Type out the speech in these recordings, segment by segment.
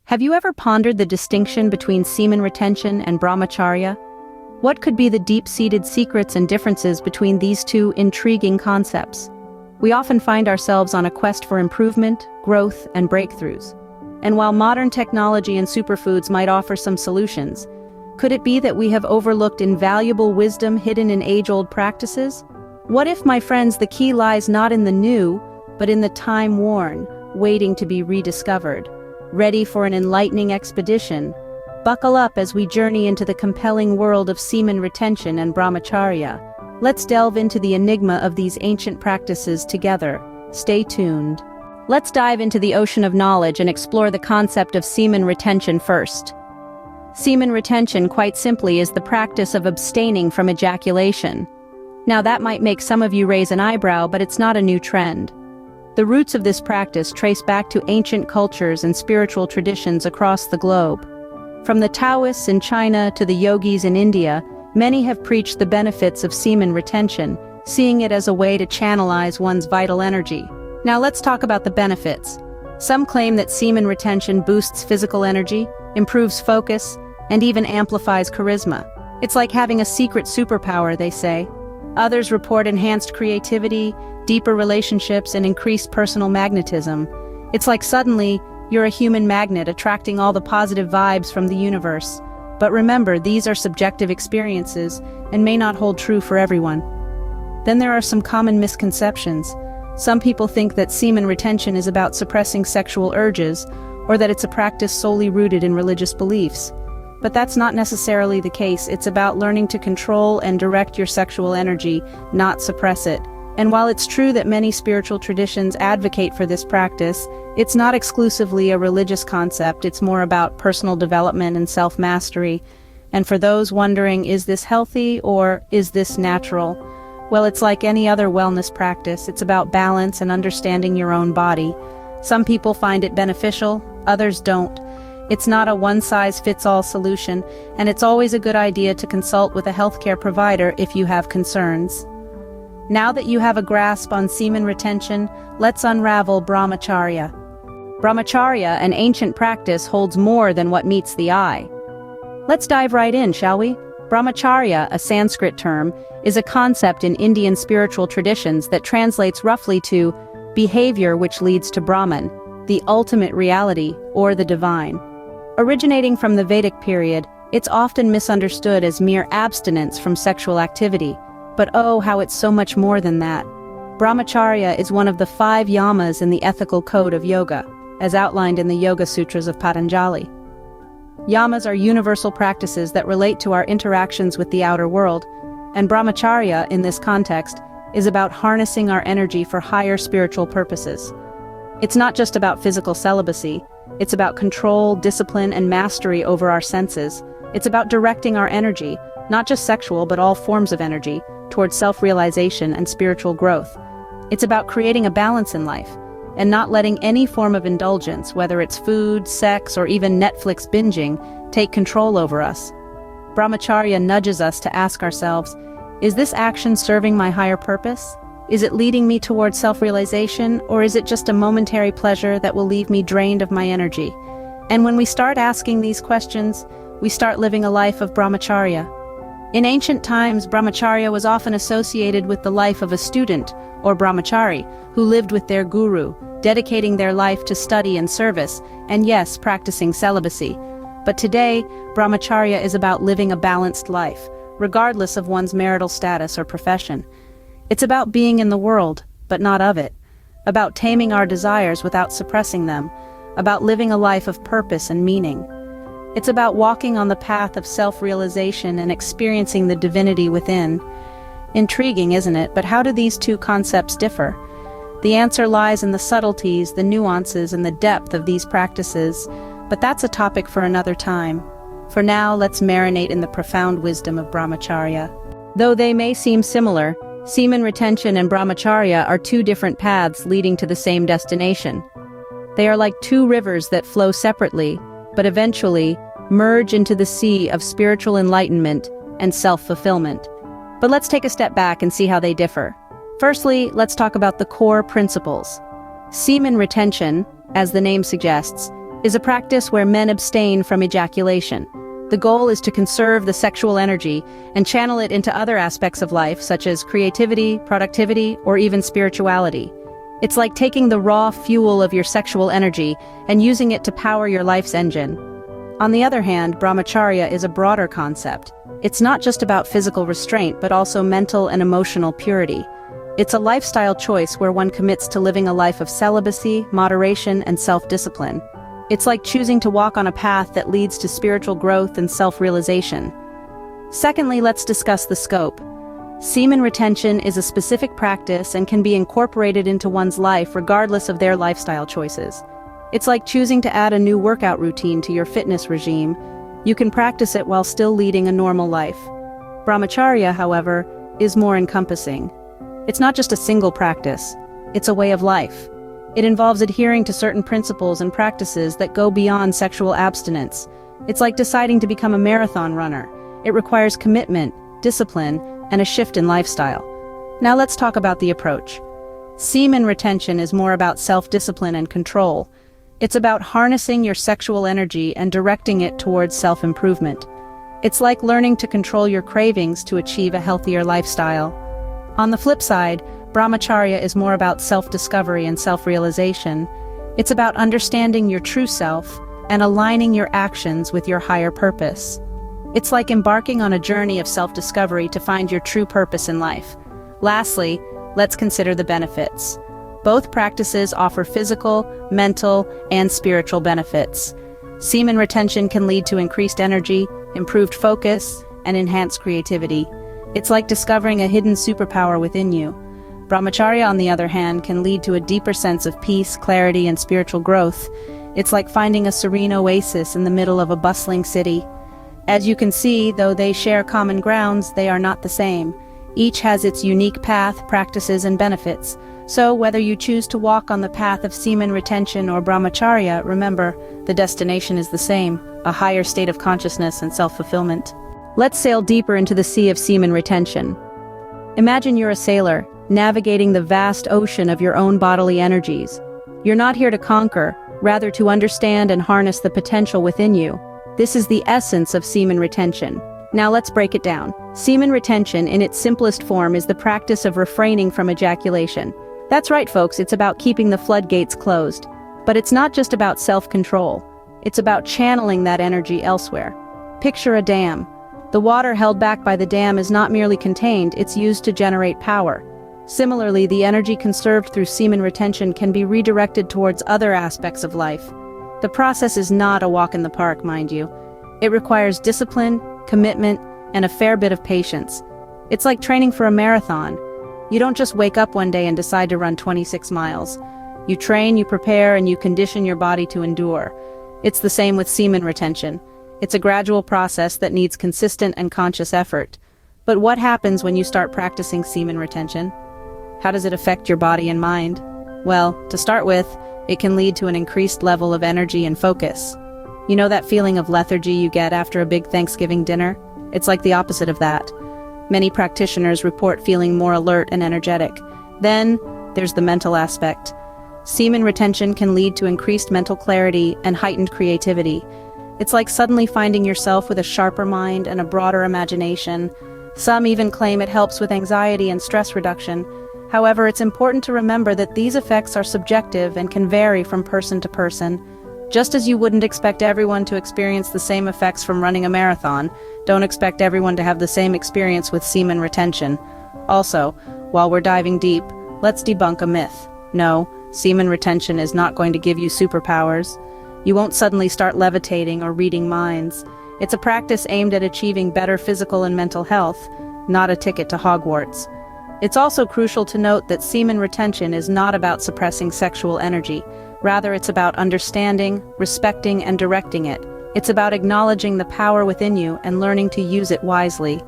Have you ever pondered the distinction between semen retention and Brahmacharya? What could be the deep-seated secrets and differences between these two intriguing concepts? We often find ourselves on a quest for improvement, growth, and breakthroughs. And while modern technology and superfoods might offer some solutions, could it be that we have overlooked invaluable wisdom hidden in age-old practices? What if, my friends, the key lies not in the new, but in the time-worn, waiting to be rediscovered? Ready for an enlightening expedition? Buckle up as we journey into the compelling world of semen retention and Brahmacharya. Let's delve into the enigma of these ancient practices together. Stay tuned. Let's dive into the ocean of knowledge and explore the concept of semen retention first. Semen retention, quite simply, is the practice of abstaining from ejaculation. Now that might make some of you raise an eyebrow, but it's not a new trend. The roots of this practice trace back to ancient cultures and spiritual traditions across the globe. From the Taoists in China to the yogis in India, many have preached the benefits of semen retention, seeing it as a way to channelize one's vital energy. Now let's talk about the benefits. Some claim that semen retention boosts physical energy, improves focus, and even amplifies charisma. It's like having a secret superpower, they say. Others report enhanced creativity, deeper relationships, and increased personal magnetism. It's like suddenly, you're a human magnet attracting all the positive vibes from the universe. But remember, these are subjective experiences and may not hold true for everyone. Then there are some common misconceptions. Some people think that semen retention is about suppressing sexual urges, or that it's a practice solely rooted in religious beliefs. But that's not necessarily the case. It's about learning to control and direct your sexual energy, not suppress it. And while it's true that many spiritual traditions advocate for this practice, it's not exclusively a religious concept. It's more about personal development and self-mastery. And for those wondering, is this healthy or is this natural? Well, it's like any other wellness practice. It's about balance and understanding your own body. Some people find it beneficial, others don't. It's not a one-size-fits-all solution, and it's always a good idea to consult with a healthcare provider if you have concerns. Now that you have a grasp on semen retention, let's unravel Brahmacharya. Brahmacharya, an ancient practice, holds more than what meets the eye. Let's dive right in, shall we? Brahmacharya, a Sanskrit term, is a concept in Indian spiritual traditions that translates roughly to behavior which leads to Brahman, the ultimate reality, or the divine. Originating from the Vedic period, it's often misunderstood as mere abstinence from sexual activity. But oh, how it's so much more than that. Brahmacharya is one of the 5 yamas in the ethical code of yoga, as outlined in the Yoga Sutras of Patanjali. Yamas are universal practices that relate to our interactions with the outer world, and Brahmacharya, in this context, is about harnessing our energy for higher spiritual purposes. It's not just about physical celibacy, it's about control, discipline, and mastery over our senses. It's about directing our energy, not just sexual but all forms of energy, towards self-realization and spiritual growth. It's about creating a balance in life, and not letting any form of indulgence, whether it's food, sex, or even Netflix binging, take control over us. Brahmacharya nudges us to ask ourselves, is this action serving my higher purpose? Is it leading me towards self-realization, or is it just a momentary pleasure that will leave me drained of my energy? And when we start asking these questions, we start living a life of Brahmacharya. In ancient times, Brahmacharya was often associated with the life of a student, or brahmachari, who lived with their guru, dedicating their life to study and service, and yes, practicing celibacy. But today, Brahmacharya is about living a balanced life, regardless of one's marital status or profession. It's about being in the world, but not of it. About taming our desires without suppressing them. About living a life of purpose and meaning. It's about walking on the path of self-realization and experiencing the divinity within. Intriguing, isn't it? But how do these two concepts differ? The answer lies in the subtleties, the nuances, and the depth of these practices. But that's a topic for another time. For now, let's marinate in the profound wisdom of Brahmacharya. Though they may seem similar, semen retention and Brahmacharya are 2 different paths leading to the same destination. They are like 2 rivers that flow separately, but eventually merge into the sea of spiritual enlightenment and self-fulfillment. But let's take a step back and see how they differ. Firstly, let's talk about the core principles. Semen retention, as the name suggests, is a practice where men abstain from ejaculation. The goal is to conserve the sexual energy and channel it into other aspects of life, such as creativity, productivity, or even spirituality. It's like taking the raw fuel of your sexual energy and using it to power your life's engine. On the other hand, Brahmacharya is a broader concept. It's not just about physical restraint, but also mental and emotional purity. It's a lifestyle choice where one commits to living a life of celibacy, moderation, and self-discipline. It's like choosing to walk on a path that leads to spiritual growth and self-realization. Secondly, let's discuss the scope. Semen retention is a specific practice and can be incorporated into one's life regardless of their lifestyle choices. It's like choosing to add a new workout routine to your fitness regime. You can practice it while still leading a normal life. Brahmacharya, however, is more encompassing. It's not just a single practice, it's a way of life. It involves adhering to certain principles and practices that go beyond sexual abstinence. It's like deciding to become a marathon runner. It requires commitment, discipline, and a shift in lifestyle. Now let's talk about the approach. Semen retention is more about self-discipline and control. It's about harnessing your sexual energy and directing it towards self-improvement. It's like learning to control your cravings to achieve a healthier lifestyle. On the flip side, Brahmacharya is more about self-discovery and self-realization. It's about understanding your true self and aligning your actions with your higher purpose. It's like embarking on a journey of self-discovery to find your true purpose in life. Lastly, let's consider the benefits. Both practices offer physical, mental, and spiritual benefits. Semen retention can lead to increased energy, improved focus, and enhanced creativity. It's like discovering a hidden superpower within you. Brahmacharya, on the other hand, can lead to a deeper sense of peace, clarity, and spiritual growth. It's like finding a serene oasis in the middle of a bustling city. As you can see, though they share common grounds, they are not the same. Each has its unique path, practices, and benefits. So, whether you choose to walk on the path of semen retention or Brahmacharya, remember, the destination is the same, a higher state of consciousness and self-fulfillment. Let's sail deeper into the sea of semen retention. Imagine you're a sailor, navigating the vast ocean of your own bodily energies. You're not here to conquer, rather to understand and harness the potential within you. This is the essence of semen retention. Now let's break it down. Semen retention, in its simplest form, is the practice of refraining from ejaculation. That's right, folks, it's about keeping the floodgates closed. But it's not just about self-control. It's about channeling that energy elsewhere. Picture a dam. The water held back by the dam is not merely contained, it's used to generate power. Similarly, the energy conserved through semen retention can be redirected towards other aspects of life. The process is not a walk in the park, mind you. It requires discipline, commitment, and a fair bit of patience. It's like training for a marathon. You don't just wake up one day and decide to run 26 miles. You train, you prepare, and you condition your body to endure. It's the same with semen retention. It's a gradual process that needs consistent and conscious effort. But what happens when you start practicing semen retention? How does it affect your body and mind? Well, to start with, it can lead to an increased level of energy and focus. You know that feeling of lethargy you get after a big Thanksgiving dinner? It's like the opposite of that. Many practitioners report feeling more alert and energetic. Then, there's the mental aspect. Semen retention can lead to increased mental clarity and heightened creativity. It's like suddenly finding yourself with a sharper mind and a broader imagination. Some even claim it helps with anxiety and stress reduction. However, it's important to remember that these effects are subjective and can vary from person to person. Just as you wouldn't expect everyone to experience the same effects from running a marathon, don't expect everyone to have the same experience with semen retention. Also, while we're diving deep, let's debunk a myth. No, semen retention is not going to give you superpowers. You won't suddenly start levitating or reading minds. It's a practice aimed at achieving better physical and mental health, not a ticket to Hogwarts. It's also crucial to note that semen retention is not about suppressing sexual energy. Rather, it's about understanding, respecting, and directing it. It's about acknowledging the power within you and learning to use it wisely.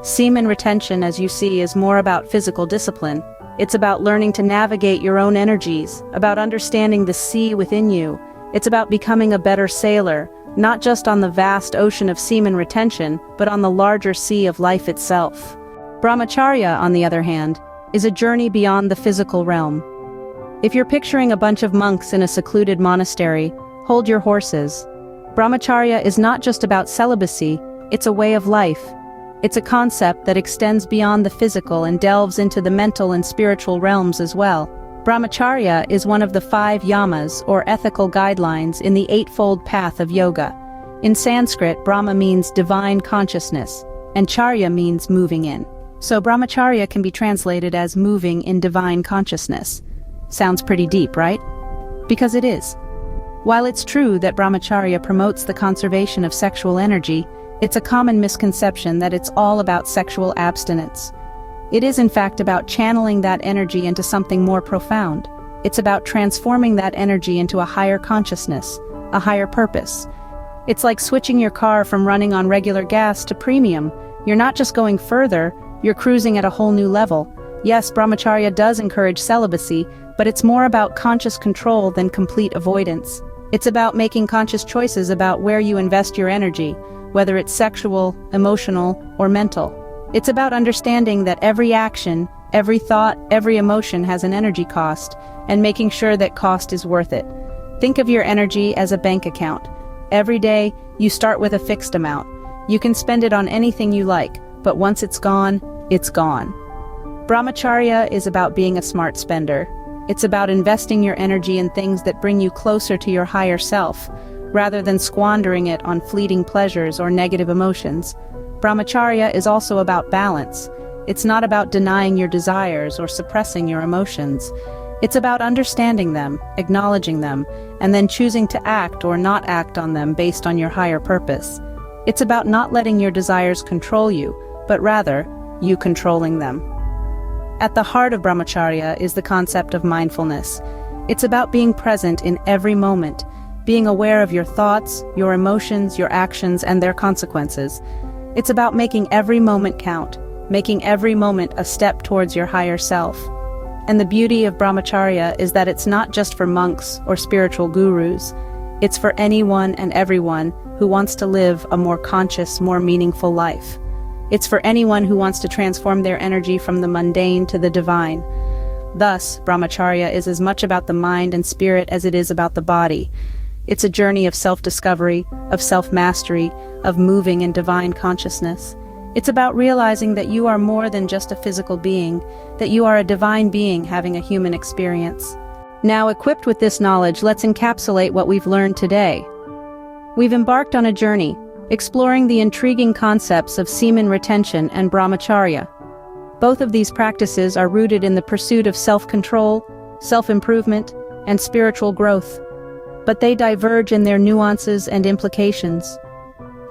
Semen retention, as you see, is more about physical discipline. It's about learning to navigate your own energies, about understanding the sea within you. It's about becoming a better sailor, not just on the vast ocean of semen retention, but on the larger sea of life itself. Brahmacharya, on the other hand, is a journey beyond the physical realm. If you're picturing a bunch of monks in a secluded monastery, Hold your horses. Brahmacharya is not just about celibacy, it's a way of life. It's a concept that extends beyond the physical and delves into the mental and spiritual realms as well. Brahmacharya is one of the 5 yamas or ethical guidelines in the eightfold path of yoga. In Sanskrit, Brahma means divine consciousness, and Charya means moving in. So Brahmacharya can be translated as moving in divine consciousness. Sounds pretty deep, right? Because it is. While it's true that Brahmacharya promotes the conservation of sexual energy, it's a common misconception that it's all about sexual abstinence. It is in fact about channeling that energy into something more profound. It's about transforming that energy into a higher consciousness, a higher purpose. It's like switching your car from running on regular gas to premium. You're not just going further, you're cruising at a whole new level. Yes, Brahmacharya does encourage celibacy, but it's more about conscious control than complete avoidance. It's about making conscious choices about where you invest your energy, whether it's sexual, emotional, or mental. It's about understanding that every action, every thought, every emotion has an energy cost, and making sure that cost is worth it. Think of your energy as a bank account. Every day, you start with a fixed amount. You can spend it on anything you like, but once it's gone, it's gone. Brahmacharya is about being a smart spender. It's about investing your energy in things that bring you closer to your higher self, rather than squandering it on fleeting pleasures or negative emotions. Brahmacharya is also about balance. It's not about denying your desires or suppressing your emotions. It's about understanding them, acknowledging them, and then choosing to act or not act on them based on your higher purpose. It's about not letting your desires control you, but rather, you controlling them. At the heart of Brahmacharya is the concept of mindfulness. It's about being present in every moment, being aware of your thoughts, your emotions, your actions, and their consequences. It's about making every moment count, making every moment a step towards your higher self. And the beauty of Brahmacharya is that it's not just for monks or spiritual gurus. It's for anyone and everyone who wants to live a more conscious, more meaningful life. It's for anyone who wants to transform their energy from the mundane to the divine. Thus, Brahmacharya is as much about the mind and spirit as it is about the body. It's a journey of self-discovery, of self-mastery, of moving in divine consciousness. It's about realizing that you are more than just a physical being, that you are a divine being having a human experience. Now, equipped with this knowledge, let's encapsulate what we've learned today. We've embarked on a journey, exploring the intriguing concepts of semen retention and Brahmacharya. Both of these practices are rooted in the pursuit of self-control, self-improvement, and spiritual growth. But they diverge in their nuances and implications.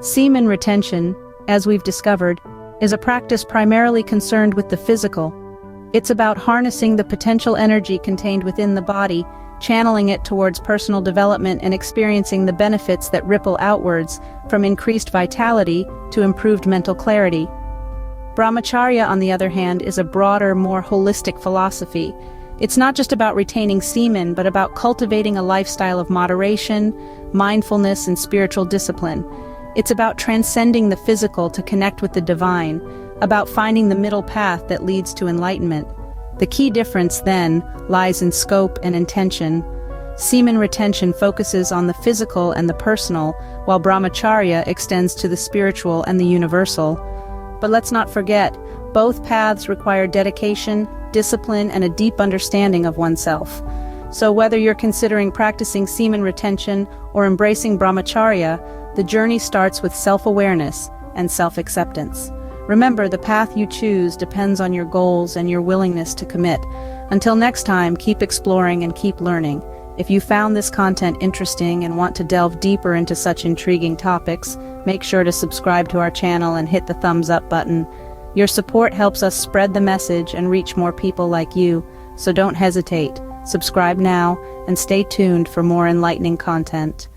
Semen retention, as we've discovered, is a practice primarily concerned with the physical. It's about harnessing the potential energy contained within the body, channeling it towards personal development and experiencing the benefits that ripple outwards, from increased vitality to improved mental clarity. Brahmacharya, on the other hand, is a broader, more holistic philosophy. It's not just about retaining semen, but about cultivating a lifestyle of moderation, mindfulness, and spiritual discipline. It's about transcending the physical to connect with the divine, about finding the middle path that leads to enlightenment. The key difference, then, lies in scope and intention. Semen retention focuses on the physical and the personal, while Brahmacharya extends to the spiritual and the universal. But let's not forget, both paths require dedication, discipline, and a deep understanding of oneself. So whether you're considering practicing semen retention or embracing Brahmacharya, the journey starts with self-awareness and self-acceptance. Remember, the path you choose depends on your goals and your willingness to commit. Until next time, keep exploring and keep learning. If you found this content interesting and want to delve deeper into such intriguing topics, make sure to subscribe to our channel and hit the thumbs up button. Your support helps us spread the message and reach more people like you, so don't hesitate. Subscribe now and stay tuned for more enlightening content.